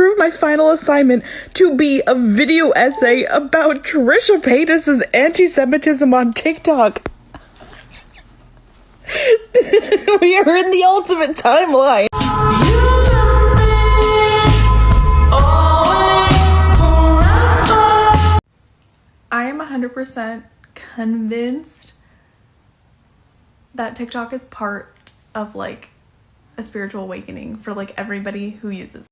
approve my final assignment to be a video essay about Trisha Paytas's anti-Semitism on TikTok. We are in the ultimate timeline. I am 100% convinced that TikTok is part of like a spiritual awakening for like everybody who uses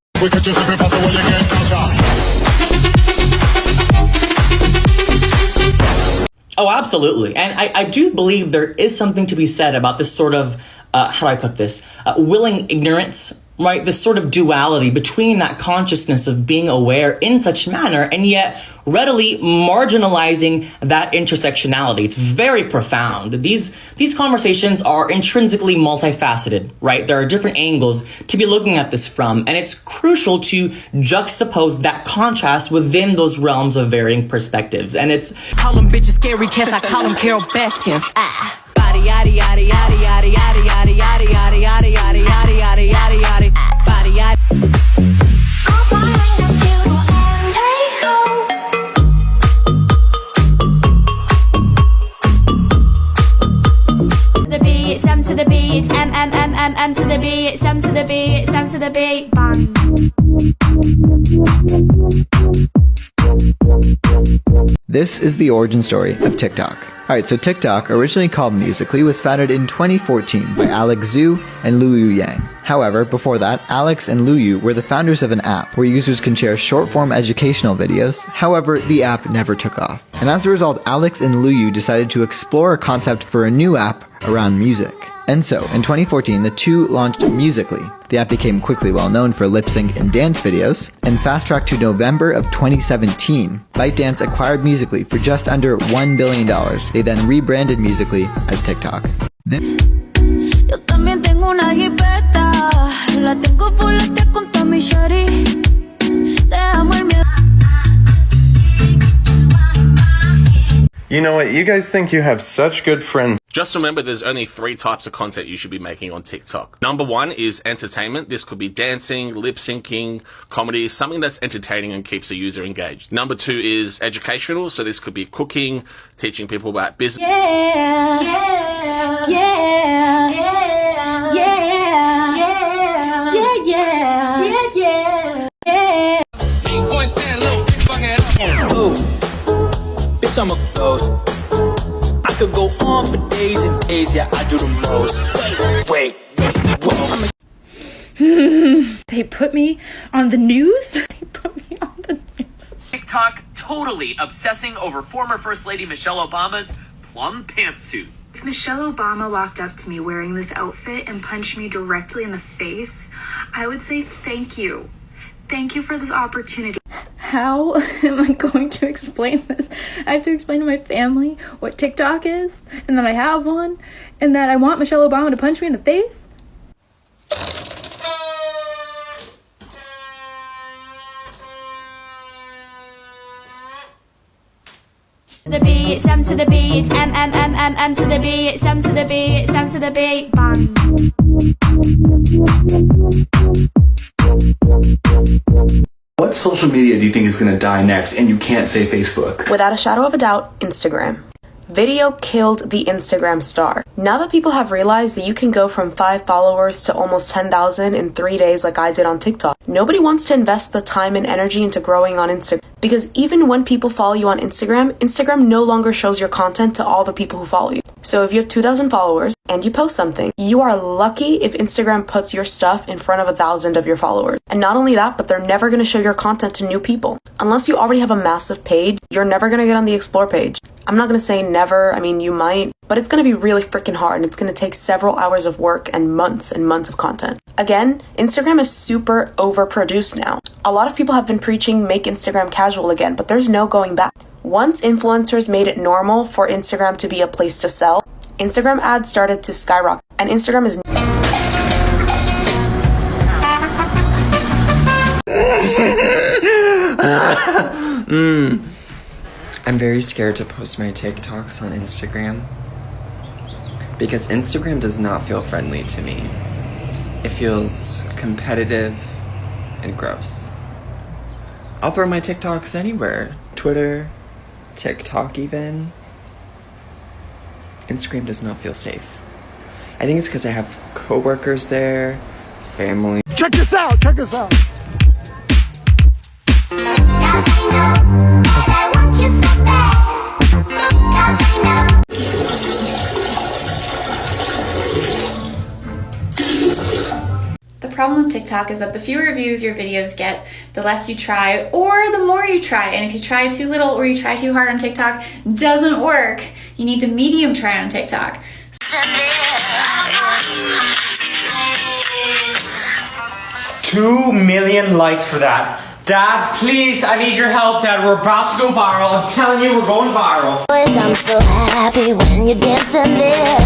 Oh, absolutely. And I do believe there is something to be said about this sort of, how do I put this, willing ignorance, right? This sort of duality between that consciousness of being aware in such manner and yet readily marginalizing that intersectionality. It's very profound. These conversations are intrinsically multifaceted, right? There are different angles to be looking at this from, and it's crucial to juxtapose that contrast within those realms of varying perspectives. And it's call them bitches scary cats, I call them Carol Baskins. Body yaddy yaddy yaddy yaddy yaddy yaddy yaddy yaddy yaddy yaddy yaddy yaddy yaddy yaddy body yaddy. M to the B, it's M to the B, it's M to the B, it's M to the B, bang. This is the origin story of TikTok. Alright, so TikTok, originally called Musical.ly, was founded in 2014 by Alex Zhu and Luyu Yang. However, before that, Alex and Luyu were the founders of an app where users can share short-form educational videos. However, the app never took off. And as a result, Alex and Luyu decided to explore a concept for a new app around music. And so, in 2014, the two launched Musical.ly. The app became quickly well known for lip sync and dance videos, and fast-tracked to November of 2017. ByteDance acquired Musical.ly for just under $1 billion. They then rebranded Musical.ly as TikTok. Yo también tengo una jipeta, la tengo fulete con toda mi shorty. Te amo el miedo. You know what? You guys think you have such good friends. Just remember there's only 3 types of content you should be making on TikTok. Number 1 is entertainment. This could be dancing, lip syncing, comedy, something that's entertaining and keeps the user engaged. Number 2 is educational. So this could be cooking, teaching people about business. Yeah, yeah, yeah, yeah, yeah, yeah, yeah, yeah, yeah, yeah. Boys stand low, big fucking up. Bitch, I'm a ghost. I could go on for days and days, yeah, I do the most. Wait, whoa. They put me on the news? They put me on the news. TikTok totally obsessing over former First Lady Michelle Obama's plum pantsuit. If Michelle Obama walked up to me wearing this outfit and punched me directly in the face, I would say thank you. Thank you for this opportunity. How am I going to explain this? I have to explain to my family what TikTok is, and that I have one, and that I want Michelle Obama to punch me in the face? The B, it's M to the B, it's M to the B, it's M to the B, it's M to the B, bang. What social media do you think is going to die next, and you can't say Facebook? Without a shadow of a doubt, Instagram. Video killed the Instagram star. Now that people have realized that you can go from 5 followers to almost 10,000 in 3 days like I did on TikTok, nobody wants to invest the time and energy into growing on Instagram. Because even when people follow you on Instagram, Instagram no longer shows your content to all the people who follow you. So if you have 2,000 followers and you post something, you are lucky if Instagram puts your stuff in front of 1,000 of your followers. And not only that, but they're never going to show your content to new people. Unless you already have a massive page, you're never going to get on the explore page. I'm not going to say never, I mean you might, but it's going to be really freaking hard and it's going to take several hours of work and months of content. Again, Instagram is super overproduced now. A lot of people have been preaching make Instagram casual again, but there's no going back. Once influencers made it normal for Instagram to be a place to sell, Instagram ads started to skyrocket, and Instagram is I'm very scared to post my TikToks on Instagram because Instagram does not feel friendly to me. It feels competitive and gross. I'll throw my TikToks anywhere. Twitter, TikTok even. Instagram does not feel safe. I think it's because I have coworkers there, family. Check this out, check this out. The problem with TikTok is that the fewer views your videos get, the less you try, or the more you try. And if you try too little or you try too hard on TikTok, doesn't work. You need to medium try on TikTok. 2 million likes for that. Dad, please, I need your help, Dad. We're about to go viral. I'm telling you, we're going viral. Boys, I'm so happy when you're dancing there.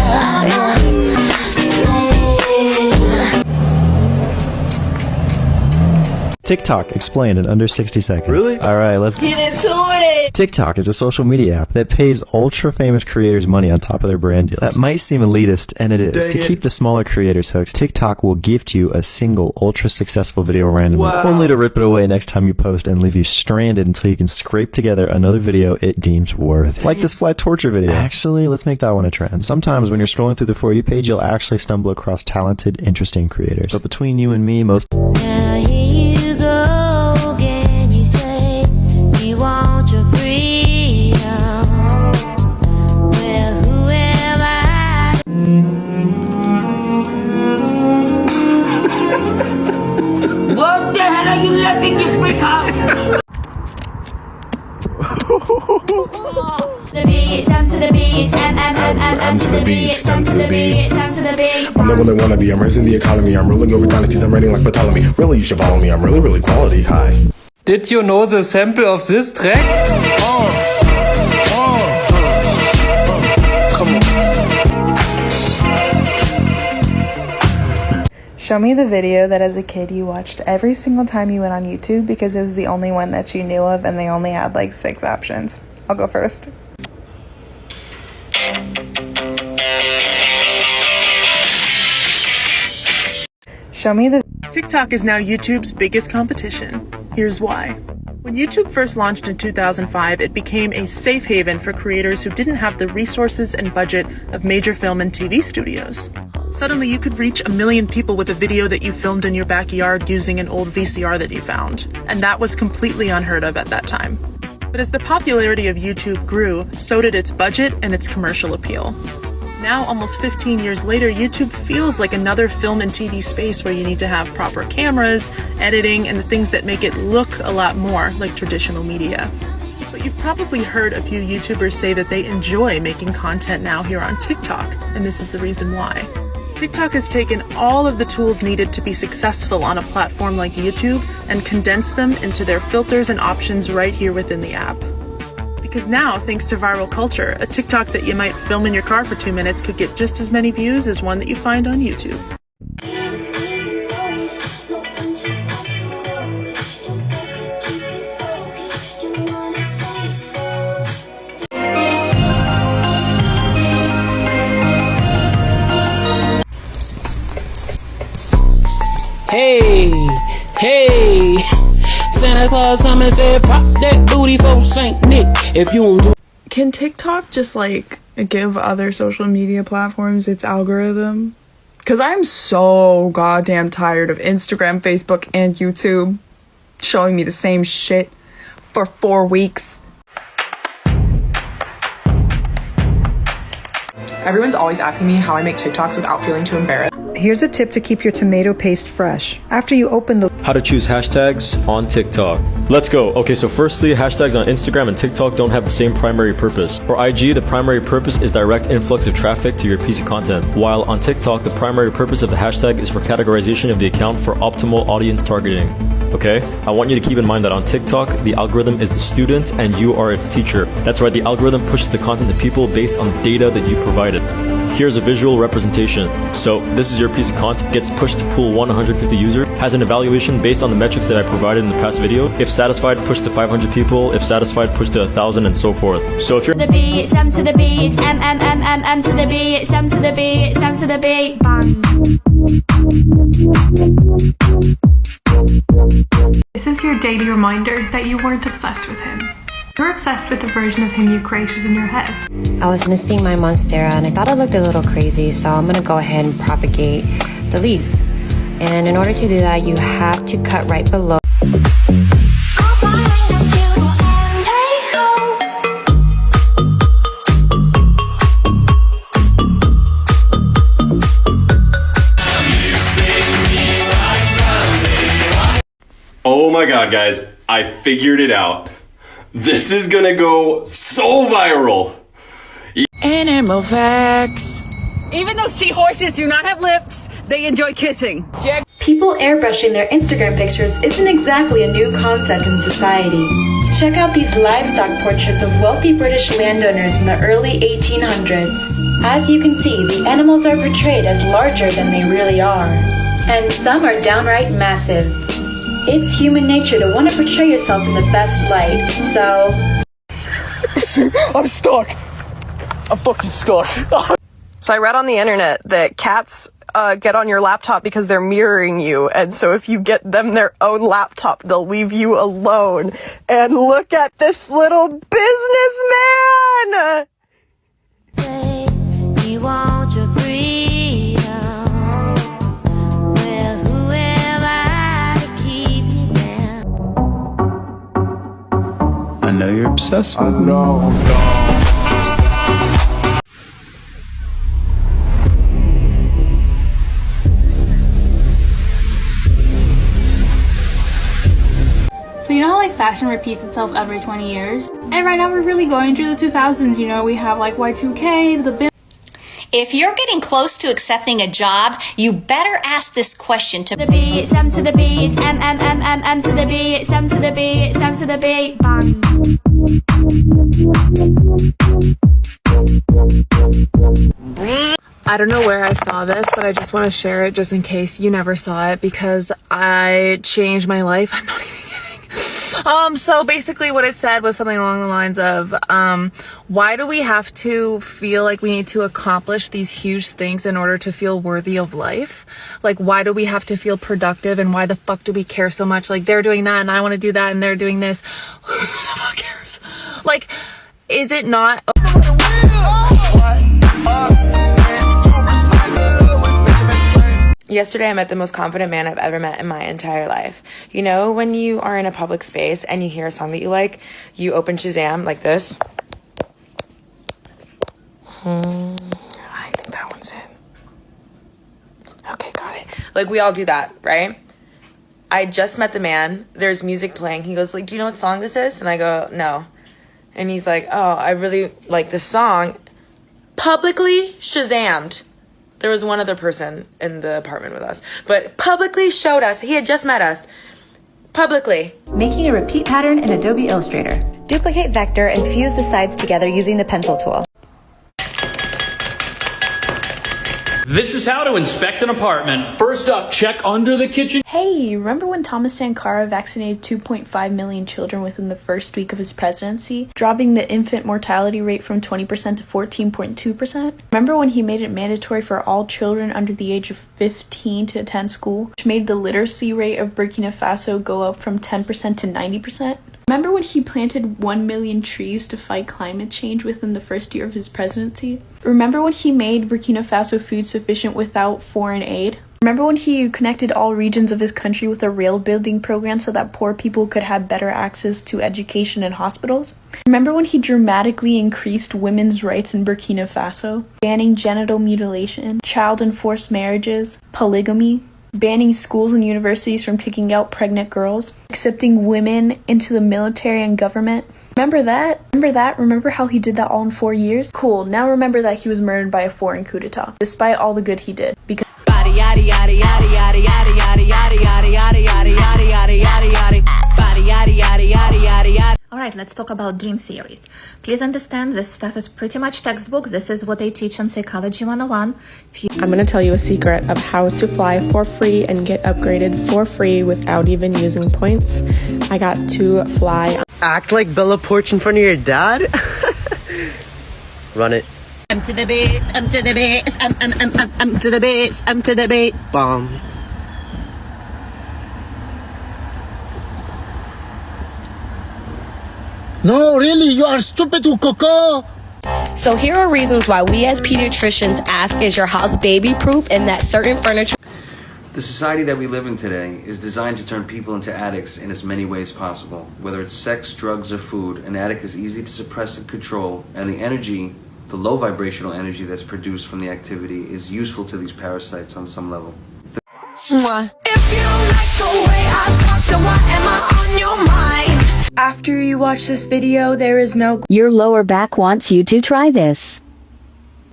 TikTok explained in under 60 seconds. Really? Alright, let's get into it! TikTok is a social media app that pays ultra famous creators money on top of their brand deals. That might seem elitist, and it is. To keep the smaller creators hooked, TikTok will gift you a single ultra successful video randomly, only to rip it away next time you post and leave you stranded until you can scrape together another video it deems worth. Like this flat torture video. Actually, let's make that one a trend. Sometimes when you're scrolling through the For You page, you'll actually stumble across talented, interesting creators. But between you and me, most Now here you go again, you say you want your freedom. Well, who am I? What the hell are you laughing, you freak out? The beats, M to the beats, M to the beats, M to the beats, M to the beats. I'm the one that wanna be. I'm raising the economy. I'm ruling over dynasties. I'm writing like Ptolemy. Really, you should follow me. I'm really, really quality. Hi. Did you know the sample of this track? Come on. Show me the video that as a kid you watched every single time you went on YouTube because it was the only one that you knew of and they only had like 6 options. I'll go first. Show me the... TikTok is now YouTube's biggest competition. Here's why. When YouTube first launched in 2005, it became a safe haven for creators who didn't have the resources and budget of major film and TV studios. Suddenly, you could reach 1 million people with a video that you filmed in your backyard using an old VCR that you found. And that was completely unheard of at that time. But as the popularity of YouTube grew, so did its budget and its commercial appeal. Now, almost 15 years later, YouTube feels like another film and TV space where you need to have proper cameras, editing, and the things that make it look a lot more like traditional media. But you've probably heard a few YouTubers say that they enjoy making content now here on TikTok, and this is the reason why. TikTok has taken all of the tools needed to be successful on a platform like YouTube and condensed them into their filters and options right here within the app. Because now, thanks to viral culture, a TikTok that you might film in your car for 2 minutes could get just as many views as one that you find on YouTube. Hey, hey, Santa Claus come and said, pop that booty for Saint Nick. If you don't do. Can TikTok just like give other social media platforms its algorithm? Because I'm so goddamn tired of Instagram, Facebook, and YouTube showing me the same shit for 4 weeks. Everyone's always asking me how I make TikToks without feeling too embarrassed. Here's a tip to keep your tomato paste fresh. After you open the... How to choose hashtags on TikTok. Let's go. Okay, so firstly, hashtags on Instagram and TikTok don't have the same primary purpose. For IG, the primary purpose is direct influx of traffic to your piece of content, while on TikTok, the primary purpose of the hashtag is for categorization of the account for optimal audience targeting. Okay? I want you to keep in mind that on TikTok, the algorithm is the student and you are its teacher. That's right, the algorithm pushes the content to people based on the data that you provided. Here's a visual representation. So this is your piece of content, gets pushed to pool 150 users, has an evaluation based on the metrics that I provided in the past video. If satisfied, push to 500 people. If satisfied, push to 1,000 and so forth. So if you're The beats, M to the beats, M to the beats, M to the beats, M to the beat. Bang. This is your daily reminder that you weren't obsessed with him. You're obsessed with the version of him you created in your head. I was misting my monstera and I thought it looked a little crazy, so I'm gonna go ahead and propagate the leaves. And in order to do that, you have to cut right below. Oh my god, guys, I figured it out. This is gonna go so viral. Animal facts. Even though seahorses do not have lips, they enjoy kissing. People airbrushing their Instagram pictures isn't exactly a new concept in society. Check out these livestock portraits of wealthy British landowners in the early 1800s. As you can see, the animals are portrayed as larger than they really are. And some are downright massive. It's human nature to want to portray yourself in the best light, so... I'm stuck! I'm fucking stuck! So I read on the internet that cats get on your laptop because they're mirroring you, and so if you get them their own laptop, they'll leave you alone. And look at this little businessman! Say you want your freedom. Well, who am I to keep you down? I know you're obsessed with me. So you know how like fashion repeats itself every 20 years? And right now we're really going through the 2000s, you know, we have like Y2K, the BIM. If you're getting close to accepting a job, you better ask this question to The B, it's M to the B, it's M to the B, it's M to the B, it's M to the B, bang. I don't know where I saw this, but I just want to share it just in case you never saw it because I changed my life. I'm not even kidding. So basically what it said was something along the lines of, why do we have to feel like we need to accomplish these huge things in order to feel worthy of life? Like, why do we have to feel productive, and why the fuck do we care so much? Like, they're doing that and I want to do that and they're doing this. Who the fuck cares? Like, is it not... Yesterday, I met the most confident man I've ever met in my entire life. You know, when you are in a public space and you hear a song that you like, you open Shazam like this. I think that one's it. Okay, got it. Like, we all do that, right? I just met the man. There's music playing. He goes, like, do you know what song this is? And I go, no. And he's like, oh, I really like this song. Publicly Shazammed. There was one other person in the apartment with us, but publicly showed us. He had just met us. Publicly. Making a repeat pattern in Adobe Illustrator. Duplicate vector and fuse the sides together using the pencil tool. This is how to inspect an apartment. First up, check under the kitchen. Hey, remember when Thomas Sankara vaccinated 2.5 million children within the first week of his presidency, dropping the infant mortality rate from 20% to 14.2%? Remember when he made it mandatory for all children under the age of 15 to attend school, which made the literacy rate of Burkina Faso go up from 10% to 90%? Remember when he planted 1 million trees to fight climate change within the first year of his presidency? Remember when he made Burkina Faso food sufficient without foreign aid? Remember when he connected all regions of his country with a rail building program so that poor people could have better access to education and hospitals? Remember when he dramatically increased women's rights in Burkina Faso, banning genital mutilation, child and forced marriages, polygamy, banning schools and universities from kicking out pregnant girls, accepting women into the military and government? Remember that? Remember how he did that all in 4 years? Cool, now remember that he was murdered by a foreign coup d'etat, despite all the good he did, because Alright, let's talk about dream theories. Please understand this stuff is pretty much textbook. This is what they teach on Psychology 101. I'm gonna tell you a secret of how to fly for free and get upgraded for free without even using points. I got to fly. Act like Bella Porch in front of your dad? Run it. I'm to the base, I'm to the base, I'm to the base, I'm to the base. Bomb. No, really, you are stupid, Coco. So here are reasons why we as pediatricians ask, is your house baby proof, and that certain furniture. The society that we live in today is designed to turn people into addicts in as many ways possible. Whether it's sex, drugs, or food, an addict is easy to suppress and control, and the energy, the low vibrational energy that's produced from the activity is useful to these parasites on some level. If you don't like the way I talk, then why am I on your mind? After you watch this video, there is no... Your lower back wants you to try this.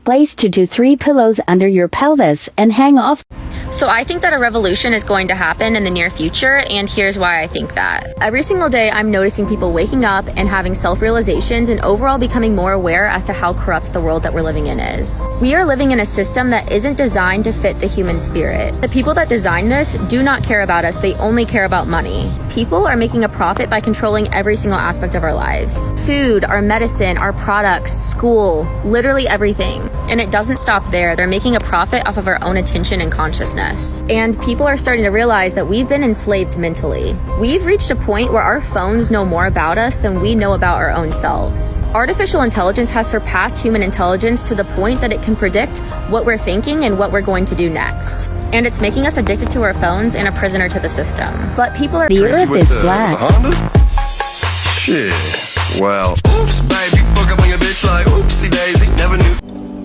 Place 2 to 3 pillows under your pelvis and hang off. So I think that a revolution is going to happen in the near future, and here's why I think that. Every single day I'm noticing people waking up and having self-realizations and overall becoming more aware as to how corrupt the world that we're living in is. We are living in a system that isn't designed to fit the human spirit. The people that designed this do not care about us, they only care about money. People are making a profit by controlling every single aspect of our lives. Food, our medicine, our products, school, literally everything. And it doesn't stop there. They're making a profit off of our own attention and consciousness. And people are starting to realize that we've been enslaved mentally. We've reached a point where our phones know more about us than we know about our own selves. Artificial intelligence has surpassed human intelligence to the point that it can predict what we're thinking and what we're going to do next. And it's making us addicted to our phones and a prisoner to the system. But people are— The earth is flat. Shit. Well, oops, baby, fuck up on your bitch like oopsie daisy, never knew.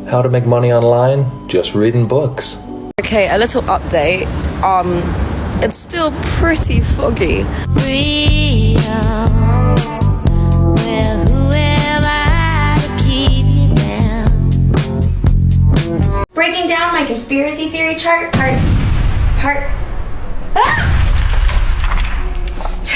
How to make money online? Just reading books. Okay, a little update. It's still pretty foggy. Freedom. Well, who am I to keep you down? Breaking down my conspiracy theory chart, part.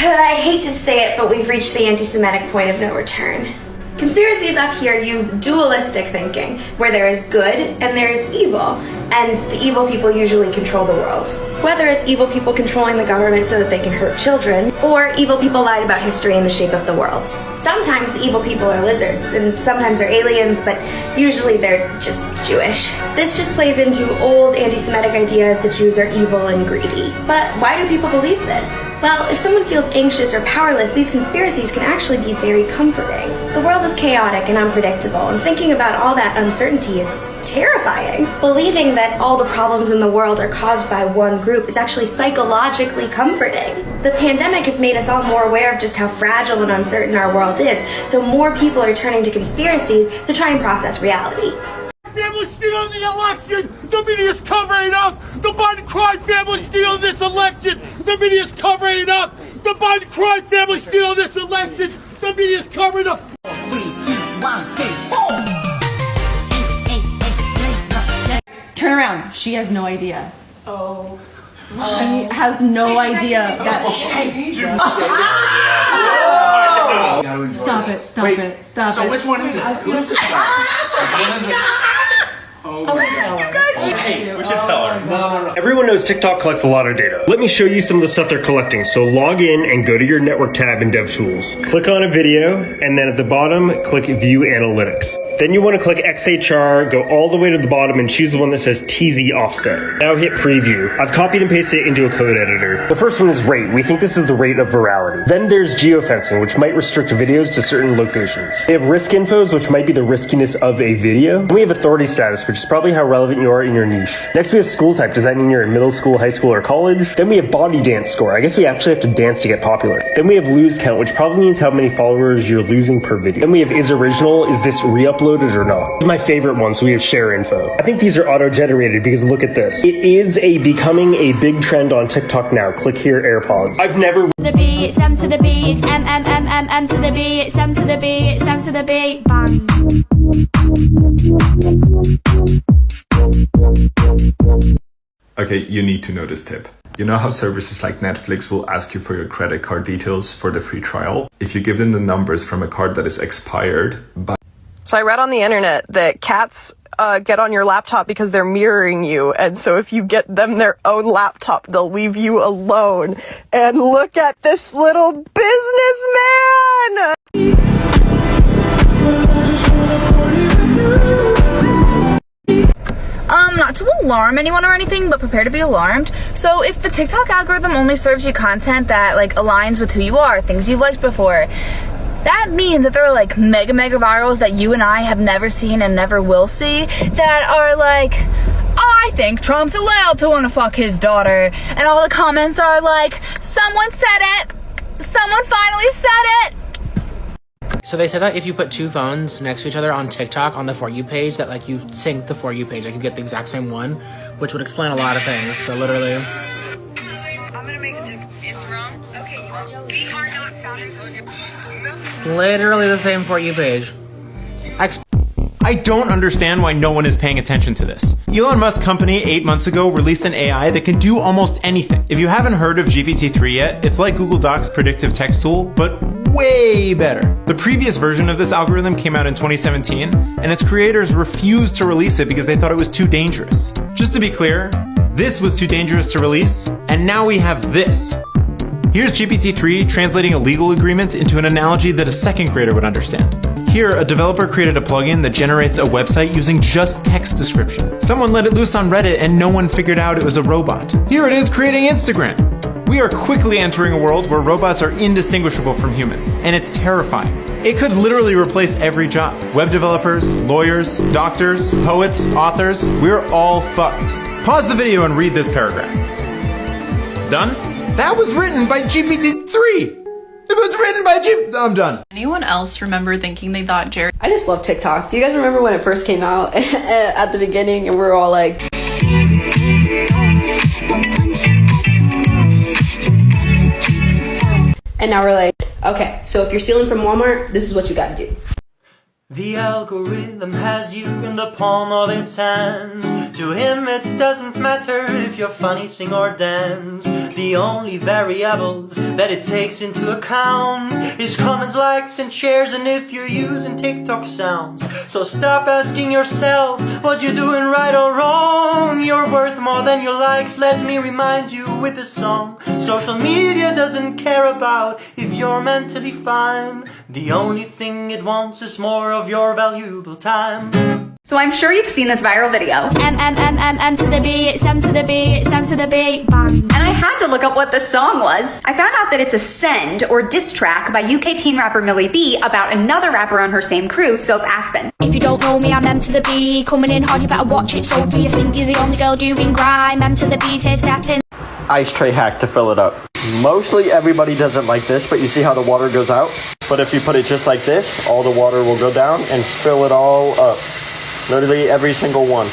I hate to say it, but we've reached the anti-Semitic point of no return. Conspiracies up here use dualistic thinking, where there is good and there is evil, and the evil people usually control the world. Whether it's evil people controlling the government so that they can hurt children, or evil people lied about history and the shape of the world. Sometimes the evil people are lizards, and sometimes they're aliens, but usually they're just Jewish. This just plays into old anti-Semitic ideas that Jews are evil and greedy. But why do people believe this? Well, if someone feels anxious or powerless, these conspiracies can actually be very comforting. The world is chaotic and unpredictable, and thinking about all that uncertainty is terrifying. Believing that all the problems in the world are caused by one group is actually psychologically comforting. The pandemic has made us all more aware of just how fragile and uncertain our world is, so more people are turning to conspiracies to try and process reality. Family stealing the election! The media's covering it up! The Biden crime family stealing this election! The media's covering it up! The Biden crime family stealing this election! The media's covering it up! 3, 2, 1, 4. Turn around. She has no idea. Oh. She has no idea that. Stop it! Stop it! Stop it! So which one is it? Who is this guy? Which one is it? Oh, you guys! We should tell her. No. Everyone knows TikTok collects a lot of data. Let me show you some of the stuff they're collecting. So log in and go to your network tab in DevTools. Click on a video, and then at the bottom, click View Analytics. Then you want to click XHR, go all the way to the bottom, and choose the one that says TZ Offset. Now hit Preview. I've copied and pasted it into a code editor. The first one is rate. We think this is the rate of virality. Then there's geofencing, which might restrict videos to certain locations. They have risk infos, which might be the riskiness of a video. And we have authority status, which is probably how relevant you are in your niche. Next we have school type. Does that mean you're in middle school, high school, or college? Then we have body dance score. I guess we actually have to dance to get popular. Then we have lose count, which probably means how many followers you're losing per video. Then we have is original. Is this re-uploaded or not? This is my favorite one, so we have share info. I think these are auto-generated because look at this. It is becoming a big trend on TikTok now. Click here, AirPods. I've never... The B, it's M to the B, it's M to the B, it's M to the B, it's M to the B, bang. Okay, you need to know this tip. You know how services like Netflix will ask you for your credit card details for the free trial? If you give them the numbers from a card that is expired, but... So I read on the internet that cats get on your laptop because they're mirroring you, and so if you get them their own laptop, they'll leave you alone. And look at this little businessman! Not to alarm anyone or anything, but prepare to be alarmed. So if the TikTok algorithm only serves you content that like aligns with who you are, things you've liked before, That means that there are like mega virals that you and I have never seen and never will see that are like, I think Trump's allowed to want to fuck his daughter. And all the comments are like, someone said it. Someone finally said it. So they said that if you put two phones next to each other on TikTok on the For You page, that like you sync the For You page, like you get the exact same one, which would explain a lot of things. So literally. I'm gonna make it. It's wrong. Okay, we are not founders. Literally the same For You page. I don't understand why no one is paying attention to this. Elon Musk's company 8 months ago released an AI that can do almost anything. If you haven't heard of GPT-3 yet, it's like Google Docs' predictive text tool, but way better. The previous version of this algorithm came out in 2017, and its creators refused to release it because they thought it was too dangerous. Just to be clear, this was too dangerous to release, and now we have this. Here's GPT-3 translating a legal agreement into an analogy that a second grader would understand. Here, a developer created a plugin that generates a website using just text description. Someone let it loose on Reddit and no one figured out it was a robot. Here it is creating Instagram. We are quickly entering a world where robots are indistinguishable from humans, and it's terrifying. It could literally replace every job. Web developers, lawyers, doctors, poets, authors, we're all fucked. Pause the video and read this paragraph. Done? That was written by GPT-3. If it was written by I'm done. Anyone else remember thinking they thought Jerry? I just love TikTok. Do you guys remember when it first came out at the beginning and we were all like... And now we're like, okay, so if you're stealing from Walmart, this is what you gotta do. The algorithm has you in the palm of its hands. To him it doesn't matter if you're funny, sing or dance. The only variables that it takes into account is comments, likes and shares, and if you're using TikTok sounds. So stop asking yourself what you're doing right or wrong. You're worth more than your likes, let me remind you with this song. Social media doesn't care about if you're mentally fine. The only thing it wants is more of your valuable time. So I'm sure you've seen this viral video. M to the B, it's M to the B, it's M to the B, bang. And I had to look up what the song was. I found out that it's a send or diss track by UK teen rapper Millie B about another rapper on her same crew, Soph Aspen. If you don't know me, I'm M to the B, coming in hard, you better watch it, Sophie. You think you're the only girl doing grime, M to the B, say step in. Ice tray hack to fill it up. Mostly everybody does it like this, but you see how the water goes out? But if you put it just like this, all the water will go down and fill it all up. Literally every single one.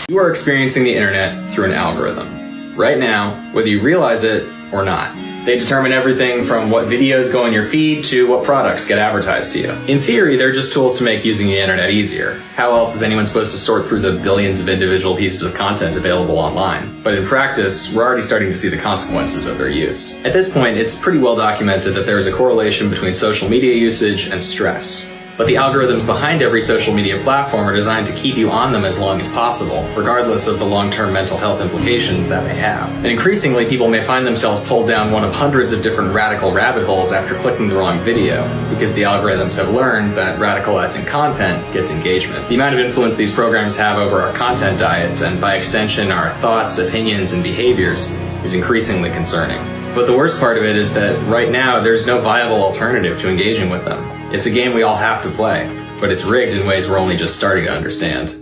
You are experiencing the internet through an algorithm. Right now, whether you realize it or not. They determine everything from what videos go in your feed to what products get advertised to you. In theory, they're just tools to make using the internet easier. How else is anyone supposed to sort through the billions of individual pieces of content available online? But in practice, we're already starting to see the consequences of their use. At this point, it's pretty well documented that there is a correlation between social media usage and stress. But the algorithms behind every social media platform are designed to keep you on them as long as possible, regardless of the long-term mental health implications that they have. And increasingly, people may find themselves pulled down one of hundreds of different radical rabbit holes after clicking the wrong video, because the algorithms have learned that radicalizing content gets engagement. The amount of influence these programs have over our content diets, and by extension our thoughts, opinions, and behaviors, is increasingly concerning. But the worst part of it is that right now there's no viable alternative to engaging with them. It's a game we all have to play, but it's rigged in ways we're only just starting to understand.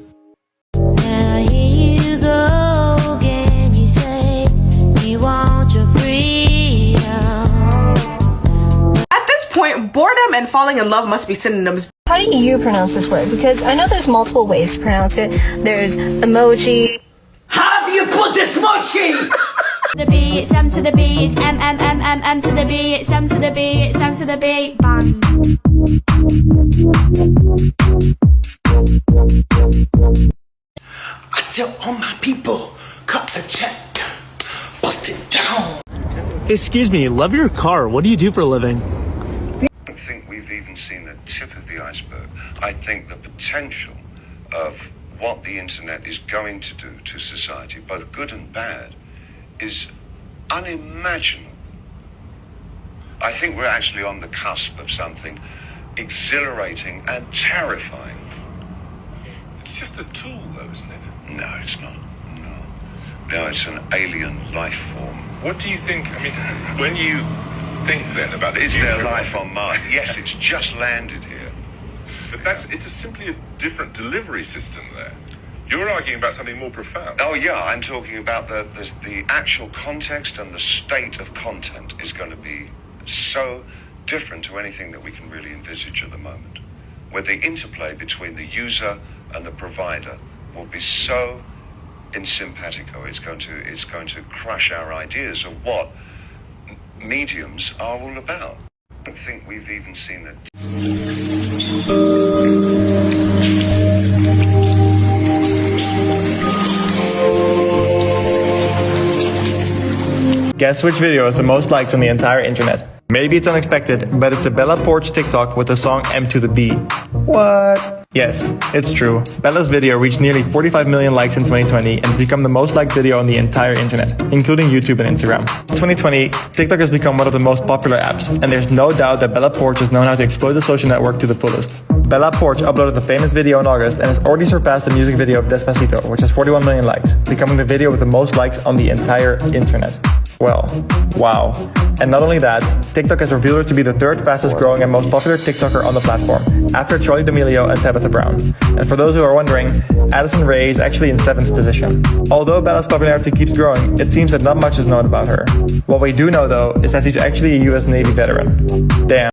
Now here you go again, you say you want your freedom. At this point, boredom and falling in love must be synonyms. How do you pronounce this word? Because I know there's multiple ways to pronounce it. There's emoji. How do you put this mushy? The B, it's M to the B, it's M to the B, it's M to the B, it's M to the B, bang. I tell all my people, cut a check, bust it down. Excuse me, love your car. What do you do for a living? I don't think we've even seen the tip of the iceberg. I think the potential of what the internet is going to do to society, both good and bad, is unimaginable. I think we're actually on the cusp of something exhilarating and terrifying. It's just a tool, though, isn't it? No, it's not. No, it's an alien life form. What do you think, I mean, when you think then about it? Is there life on Mars? Yes, it's just landed here. But it's simply a different delivery system there. You're arguing about something more profound. Oh yeah, I'm talking about the actual context and the state of content is going to be so different to anything that we can really envisage at the moment, where the interplay between the user and the provider will be so in simpatico. It's going to crush our ideas of what mediums are all about. I don't think we've even seen it. Guess which video has the most likes on the entire internet? Maybe it's unexpected, but it's a Bella Porch TikTok with the song M to the B. What? Yes, it's true. Bella's video reached nearly 45 million likes in 2020 and has become the most liked video on the entire internet, including YouTube and Instagram. In 2020, TikTok has become one of the most popular apps, and there's no doubt that Bella Porch has known how to exploit the social network to the fullest. Bella Porch uploaded the famous video in August and has already surpassed the music video of Despacito, which has 41 million likes, becoming the video with the most likes on the entire internet. Well, wow. And not only that, TikTok has revealed her to be the third fastest growing and most popular TikToker on the platform, after Charli D'Amelio and Tabitha Brown. And for those who are wondering, Addison Rae is actually in 7th position. Although Bella's popularity keeps growing, it seems that not much is known about her. What we do know though, is that she's actually a US Navy veteran. Damn.